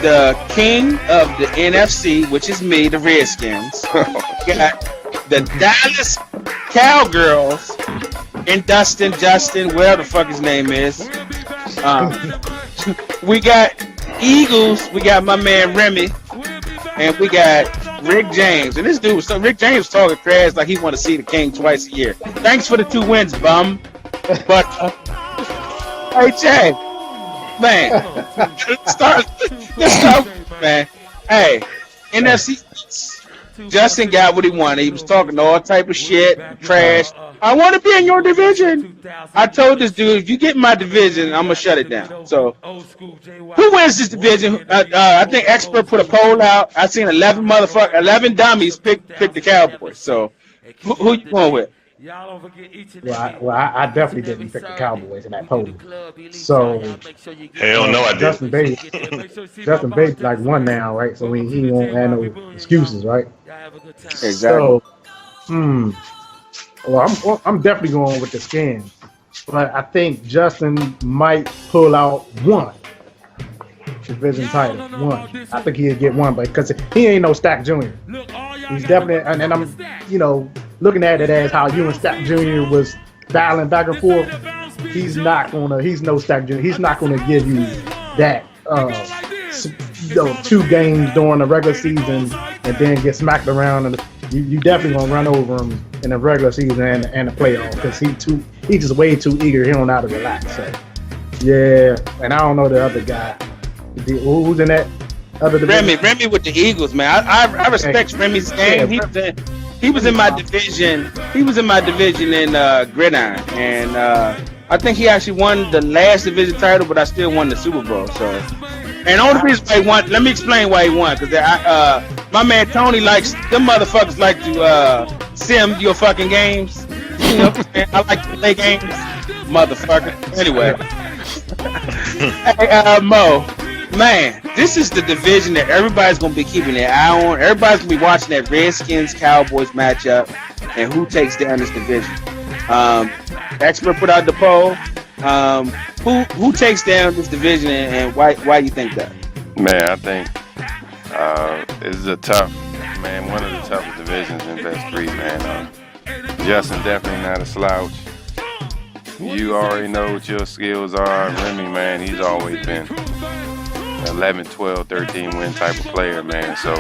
the king of the NFC, which is me, the Redskins. We got the Dallas Cowgirls and Justin, whatever the fuck his name is. We got Eagles. We got my man Remy, and we got Rick James. And this dude, so Rick James talking trash like he want to see the king twice a year. Thanks for the 2 wins, bum. But hey, Jay. Man, let's start, man. Hey, NFC, Justin got what he wanted. He was talking all type of shit, trash. I want to be in your division. I told this dude, if you get in my division, I'm gonna shut it down. So, who wins this division? I think Expert put a poll out. I seen 11 dummies pick the Cowboys. So, who you going with? Well, I definitely didn't pick the Cowboys in that poll. So hell no, I didn't. Justin Bates like won now, right? So he won't have no excuses, right? Exactly. So, well, I'm definitely going with the Skins, but I think Justin might pull out one division title. One. I think he'll get one, but because he ain't no Stack Jr. He's definitely, and I'm, looking at it as how you and Stack Jr. was battling back and forth. He's no Stack Jr. He's not gonna give you that 2 games during the regular season and then get smacked around, and you definitely gonna run over him in the regular season and the playoff because he's just way too eager. He don't know how to relax. So yeah, and I don't know the other guy. Who's in that other division? Remy with the Eagles, man. I respect Remy's game. He was in my division. He was in my division in Gridiron, and I think he actually won the last division title, but I still won the Super Bowl. So, and the only reason why he won, let me explain why he won, because my man Tony likes them motherfuckers like to sim your fucking games. You know what I'm saying? I like to play games, motherfucker. Anyway, hey, Mo. Man, this is the division that everybody's going to be keeping their eye on. Everybody's going to be watching that Redskins-Cowboys matchup and who takes down this division. Expert put out the poll. Who takes down this division and why do you think that? Man, I think this is one of the toughest divisions in Best 3, man. Justin definitely not a slouch. You already know what your skills are. Remy, man, he's always been 11, 12, 13 win type of player, man. So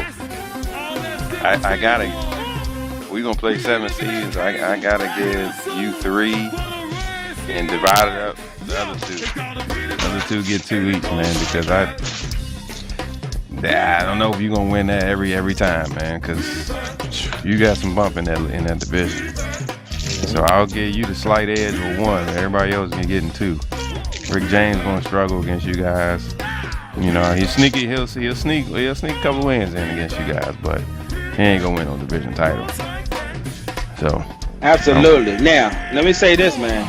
I gotta, we're gonna play 7 seasons. I gotta give you 3 and divide it up the other 2. The other 2 get 2 each, man, because I don't know if you're gonna win that every time, man, because you got some bump in that division. So I'll give you the slight edge with 1. Everybody else is getting 2. Rick James gonna struggle against you guys. You know, he's sneaky. He'll sneak a couple wins in against you guys, but he ain't gonna win no division title. So absolutely. Now let me say this, man.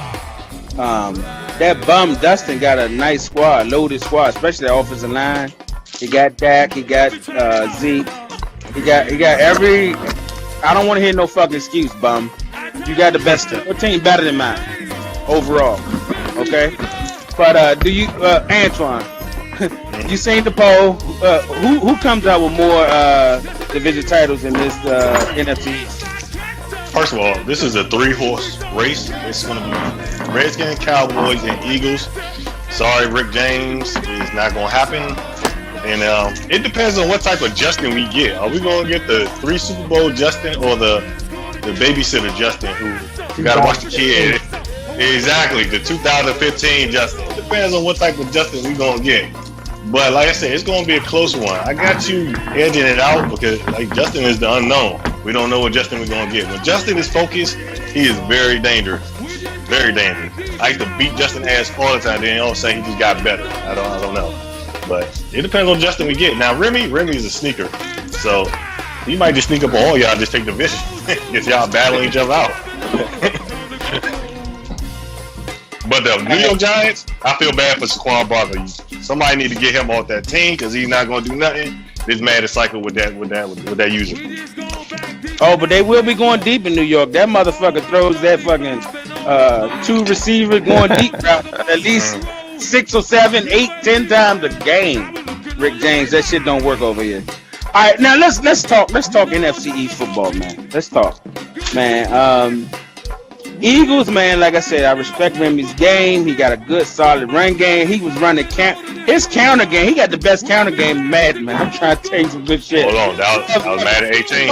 That bum Dustin got a nice squad, loaded squad, especially the offensive line. He got Dak. He got Zeke. He got every. I don't want to hear no fucking excuse, bum. You got the best team. Your team better than mine overall. Okay, but do you, Antoine? You seen the poll? Who comes out with more division titles in this NFC? First of all, this is a 3-horse race. It's going to be Redskins, Cowboys, and Eagles. Sorry, Rick James, is not going to happen. And it depends on what type of Justin we get. Are we going to get the 3 Super Bowl Justin or the babysitter Justin who got to watch the kid? Exactly, the 2015 Justin. It depends on what type of Justin we're going to get. But like I said, it's going to be a close one. I got you edging it out because like Justin is the unknown. We don't know what Justin we're going to get. When Justin is focused, he is very dangerous. Very dangerous. I used to beat Justin ass all the time. Then all say he just got better. I don't know. But it depends on Justin we get. Now Remy is a sneaker. So he might just sneak up on all y'all, just take the vision. Get y'all battling each other out. But the New York Giants, I feel bad for Saquon Barkley. Somebody need to get him off that team because he's not going to do nothing. This mad is cycle with that user. Oh, but they will be going deep in New York. That motherfucker throws that fucking 2 receiver going deep route at least 6 or 7, 8, 10 times a game. Rick James, that shit don't work over here. All right, now let's talk NFC East football, man. Let's talk, man. Eagles, man, like I said, I respect Remy's game. He got a good, solid run game. He was running his counter game. He got the best counter game in Madden, man. I'm trying to tell you some good shit. Hold on, that was Madden 18.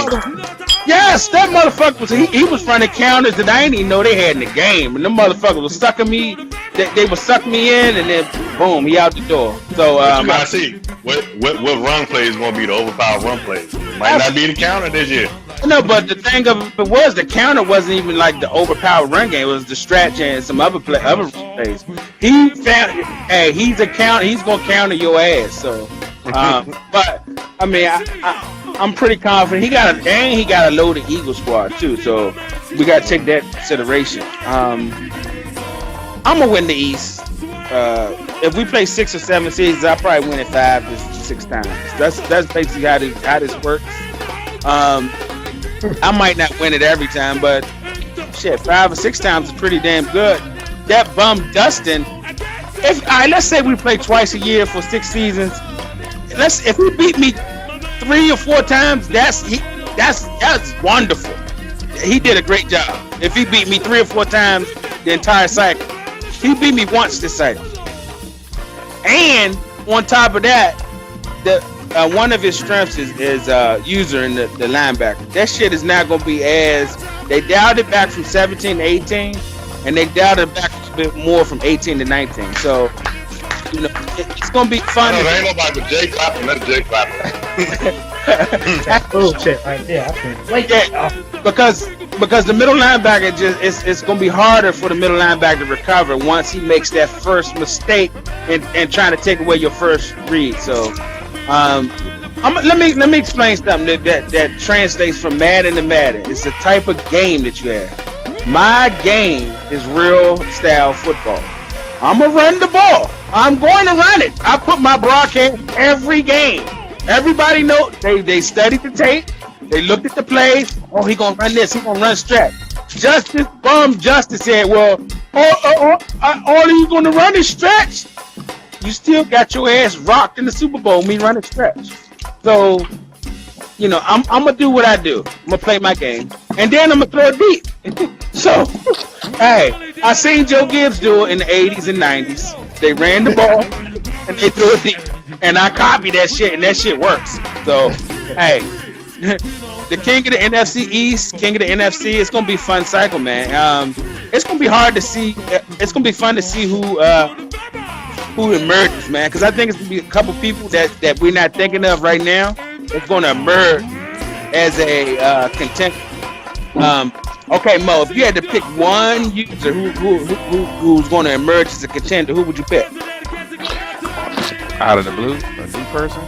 Yes, that motherfucker was. He was running counters that I didn't even know they had in the game. And them motherfuckers was sucking me. They would suck me in, and then boom, he out the door. So you gotta see what run play is gonna be the overpowered run play. Might not be the counter this year. No, but the thing of it was the counter wasn't even like the overpowered run game. It was the stretch and some other plays. He found, hey, he's a counter. He's gonna counter your ass. So, but I mean, I'm pretty confident. He got a loaded Eagle squad too. So we got to take that into consideration. I'm gonna win the East. If we play 6 or 7 seasons, I'll probably win it 5 to 6 times. That's basically how this works. I might not win it every time, but shit, 5 or 6 times is pretty damn good. That bum Dustin. Let's say we play twice a year for 6 seasons. If he beat me 3 or 4 times, that's wonderful. He did a great job. If he beat me 3 or 4 times the entire cycle, he beat me once this cycle. And on top of that, one of his strengths is user in the linebacker. That shit is not going to be they dialed it back from 17 to 18, and they dialed it back a bit more from 18 to 19. So, you know, it's going to be fun. No, there ain't nobody but Jay Clapper. Let Jay Clapper. That's bullshit right there. Because the middle linebacker it's going to be harder for the middle linebacker to recover once he makes that first mistake and trying to take away your first read. So, let me explain something that translates from Madden to Madden. It's the type of game that you have. My game is real style football. I'm gonna run the ball. I'm going to run it. I put my broadcast every game. Everybody know they studied the tape. They looked at the plays. Oh, he gonna run this. He gonna run stretch. Justice said, well, all you gonna run is stretch. You still got your ass rocked in the Super Bowl, me running stretch. So, you know, I'm gonna do what I do. I'm gonna play my game, and then I'm gonna throw it deep. So, hey, I seen Joe Gibbs do it in the 80s and 90s. They ran the ball and they threw it deep. And I copied that shit, and that shit works. So, hey, the king of the NFC East, king of the NFC, it's gonna be a fun cycle, man. It's gonna be hard to see. It's gonna be fun to see who emerges, man. Because I think it's gonna be a couple people that we're not thinking of right now. It's gonna emerge as a contender. Okay, Mo, if you had to pick one user who's going to emerge as a contender, who would you pick? Out of the blue, a new person.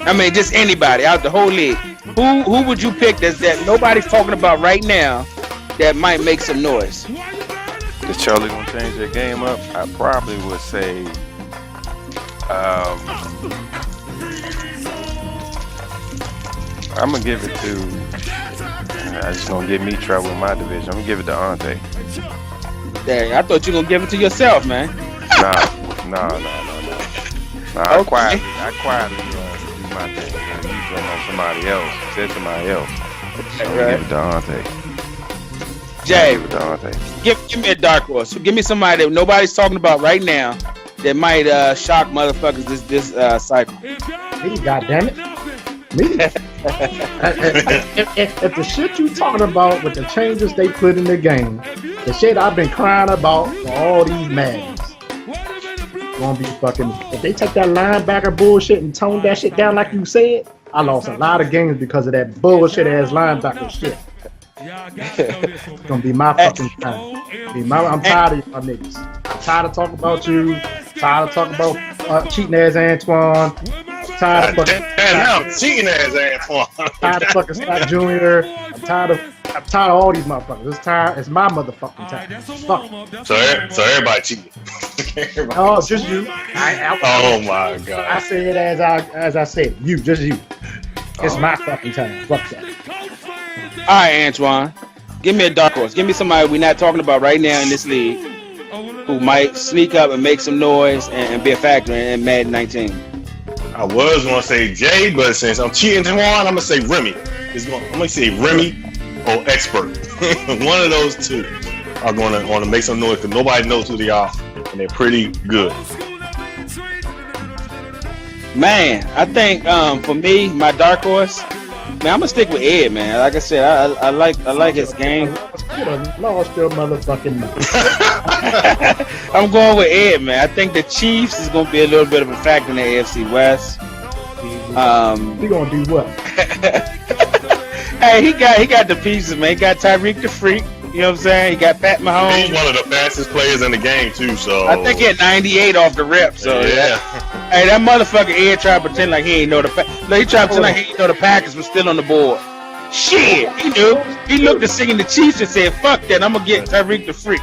I mean, just anybody out the whole league. Who would you pick that nobody's talking about right now that might make some noise? Is Charlie gonna change their game up? I probably would say, I'm gonna give it to. I just gonna give me trouble in my division. I'm gonna give it to Ante. Dang, I thought you were gonna give it to yourself, man. No. I quietly do my thing. And you bring on somebody else. Said somebody else. So Right. give it to Ante. Jay, Give it to Ante. give me a dark horse. Give me somebody that nobody's talking about right now that might shock motherfuckers this cycle. Me, goddamn it. Me. if the shit you talking about with the changes they put in the game, the shit I've been crying about for all these Maddens, gonna be fucking. If they take that linebacker bullshit and tone that shit down like you said, I lost a lot of games because of that bullshit ass linebacker shit. It's gonna be my fucking time. I'm tired of y'all niggas. I'm tired of talking about you. Tired of talking about cheating ass Antoine. Tired of fucking cheating ass Antoine. Tired of fucking Scott Jr. I'm tired of all these motherfuckers. It's my motherfucking time. Fuck. So everybody cheating. Oh, just you. Oh my god. I say it as I said. You, just you. It's my fucking time. Fuck that. All right, Antoine, give me a dark horse. Give me somebody we're not talking about right now in this league who might sneak up and make some noise and be a factor in Madden 19. I was gonna say Jay, but since I'm cheating Juan, I'm gonna say Remy. I'm gonna say Remy or Expert. One of those two are gonna make some noise because nobody knows who they are, and they're pretty good. Man, I think for me, my dark horse, man, I'm gonna stick with Ed, man. Like I said, I like his game. Lost your motherfucking mind. I'm going with Ed, man. I think the Chiefs is gonna be a little bit of a factor in the AFC West. You gonna do what? Hey, he got the pieces, man. He got Tyreek the Freak. You know what I'm saying? He got Pat Mahomes. He's one of the fastest players in the game too. So I think he had 98 off the rip. So yeah. Hey, that motherfucker Ed tried to pretend like he ain't know the he tried to pretend like he ain't know the Packers was still on the board. Shit, he knew. He looked at singing the Chiefs and said, "Fuck that, I'm gonna get Tyreek the Freak."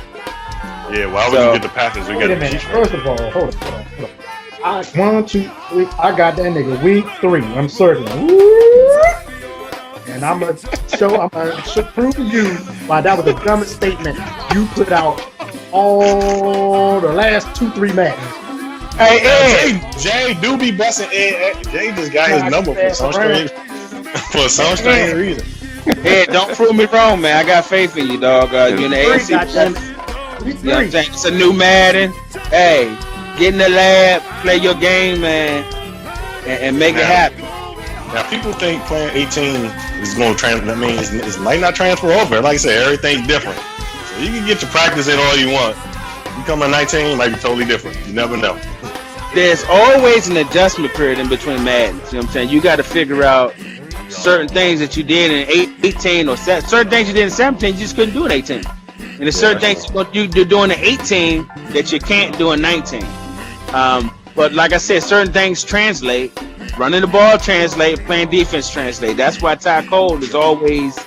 Yeah, why would you get the Packers? We Wait got a the minute. Chiefs. First of all, hold on. I got that nigga week 3. I'm circling. And I'm gonna prove to you why that was the dumbest statement you put out all the last 2-3 matches. Hey, Ed. Jay do be busting Ed. Jay just got his number for some strange reason. Ed, don't prove me wrong, man. I got faith in you, dog. You're in the AFC. You know what I'm saying? It's a new Madden. Hey, get in the lab, play your game, man, and make it happen. Now, people think playing 18 is going to transfer. I mean, it might not transfer over. Like I said, everything's different. So you can get your practice in all you want. You come to 19, it might be totally different. You never know. There's always an adjustment period in between Maddens. You know what I'm saying? You got to figure out certain things that you did in 18 or certain things you did in 17 you just couldn't do in 18. And there's certain things you're doing in 18 that you can't do in 19. But like I said, certain things translate. Running the ball translate, playing defense translate. That's why Ty Cole is always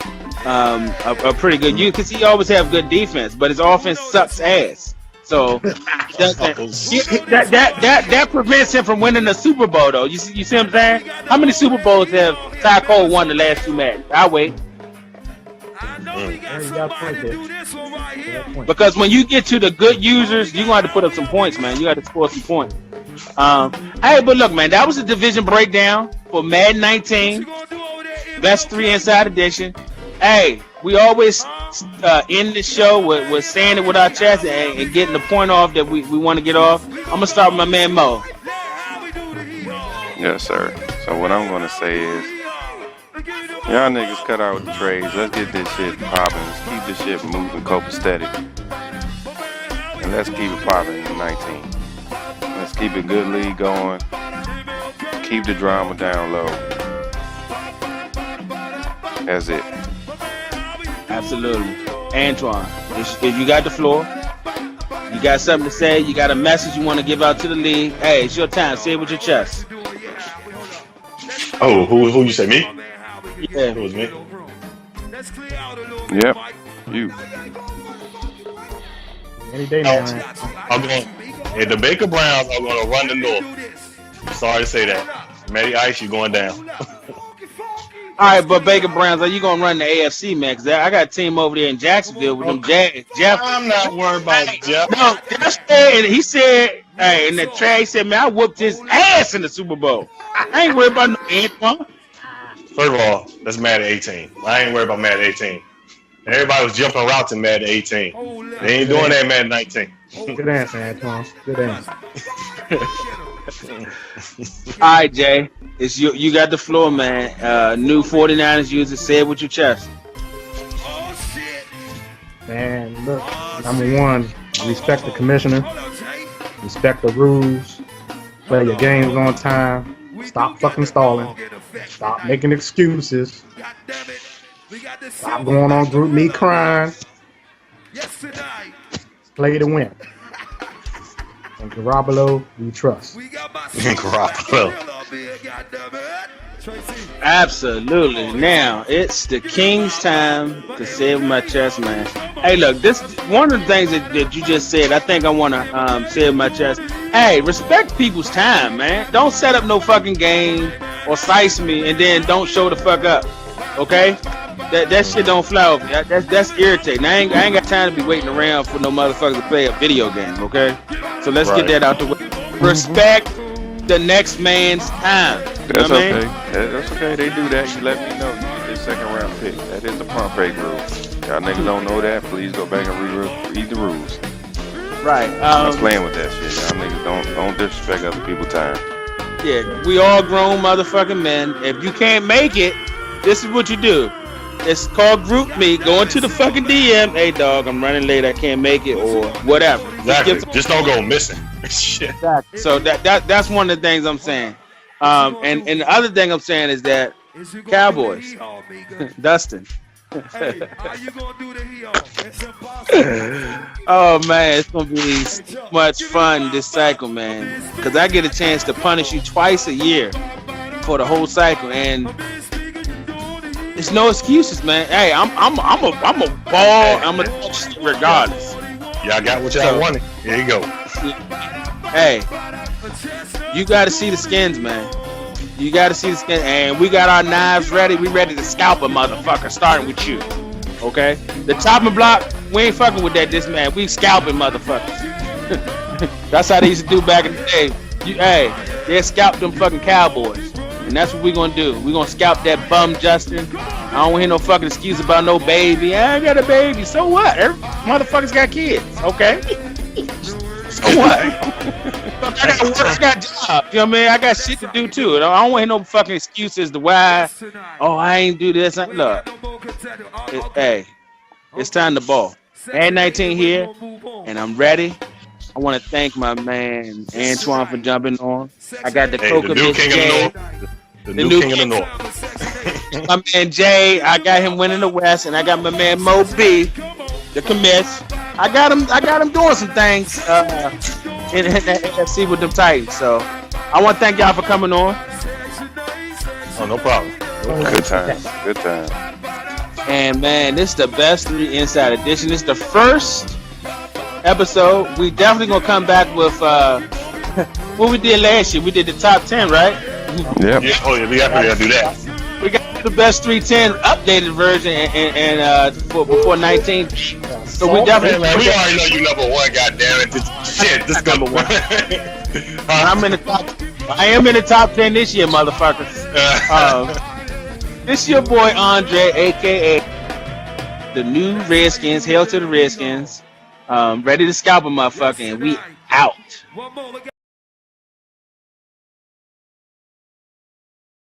a pretty good unit because he always have good defense, but his offense sucks ass. So that prevents him from winning the Super Bowl, though. You see what I'm saying? How many Super Bowls have Ty Cole won the last 2 matches? I'll wait. Because when you get to the good users, you're going to have to put up some points, man. You got to score some points. Hey, but look, man, that was a division breakdown for Madden 19, BEST3 Inside Edition. Hey, we always end the show with saying it with our chest and getting the point off that we want to get off, I'm gonna start with my man Mo. Yes, sir. So what I'm gonna say is, y'all niggas cut out with the trades. Let's get this shit popping. Let's keep this shit moving copacetic. And let's keep it popping in 19. Let's keep a good league going. Keep the drama down low. That's it. Absolutely. Antoine, if you got the floor, you got something to say, you got a message you want to give out to the league, hey, it's your time. Say it with your chest. Oh, who you say, me? Yeah. It was me. Yep. You. Any day now, man. I'm going. If the Baker Browns are going to run the North, sorry to say that. Matty Ice, you going down. All right, but Baker Browns, are you gonna run the AFC, man? Cause I got a team over there in Jacksonville with them Jags. Jeff, I'm not worried about Jeff. no, Jeff said, he said, hey, in the trade, he said, man, I whooped his ass in the Super Bowl. I ain't worried about no Antoine. First of all, that's Madden 18. I ain't worried about Madden 18. Everybody was jumping routes in Madden 18. They ain't doing that in Madden 19. Good answer, Antoine. Good answer. All right, Jay, it's you got the floor, man. New 49ers user, say it with your chest. Man, look, number one, respect the commissioner, respect the rules, play your games on time, stop fucking stalling, stop making excuses, stop going on group me crying, play to win. And Garoppolo, we trust. Garoppolo. Absolutely. Now it's the King's time to say it with my chest, man. Hey, look, this one of the things that you just said. I think I want to say it with my chest. Hey, respect people's time, man. Don't set up no fucking game or size me and then don't show the fuck up. Okay? That shit don't fly over. That's irritating. I ain't got time to be waiting around for no motherfucker to play a video game. Okay? So let's get that out the way. Respect the next man's time. That's okay. That's okay. They do that. You let me know. You get this second round pick. That is the pump fake rule. Y'all niggas don't know that. Please go back and read the rules. Right. I'm playing with that shit. Y'all niggas don't disrespect other people's time. Yeah, we all grown motherfucking men. If you can't make it, this is what you do. It's called group me. Go into the fucking DM. Hey, dog, I'm running late. I can't make it, or whatever. Exactly. Just don't go missing. Shit. Exactly. So that's one of the things I'm saying. And the other thing I'm saying is that Cowboys, Dustin. Oh man, it's gonna be so much fun this cycle, man. Because I get a chance to punish you twice a year for the whole cycle, and it's no excuses, man. Hey, I'm a ball. I'm a regardless. Y'all got what y'all wanted. Here you go. Hey, you got to see the skins, man. You got to see the skins, and we got our knives ready. We ready to scalp a motherfucker, starting with you. Okay? The chopping block, we ain't fucking with that. This man, we scalping motherfuckers. That's how they used to do back in the day. They scalp them fucking Cowboys. And that's what we gonna do. We gonna scalp that bum Justin. I don't hear no fucking excuse about no baby. I got a baby. So what? Every motherfuckers got kids. Okay. So what? I got work. I got jobs. You know what I mean? I got shit to do too. I don't want no fucking excuses to why. Oh, I ain't do this. Look. Hey, it's time to ball. Ad 19 here, and I'm ready. I want to thank my man Antoine for jumping on. I got the Coca new king Jay. of the North. The new king of the North. My man Jay, I got him winning the West, and I got my man Mo B, the commiss. I got him doing some things in the NFC with them Titans. So I want to thank y'all for coming on. Oh, no problem. Good time. Good time. And man, this is the BEST3 Inside Edition. This is the first episode. We definitely gonna come back with what we did last year. We did the top 10, right? Yep. Yeah. Oh yeah, we gotta do that. We got the BEST3 10 updated version and before 19. So we definitely. Man, we already know you number one. Goddamn it! Shit, this number one. I'm in the top. I am in the top 10 this year, motherfuckers. This your boy Andre, aka the new Redskins. Hail to the Redskins. Ready to scalp a motherfucker, and we out.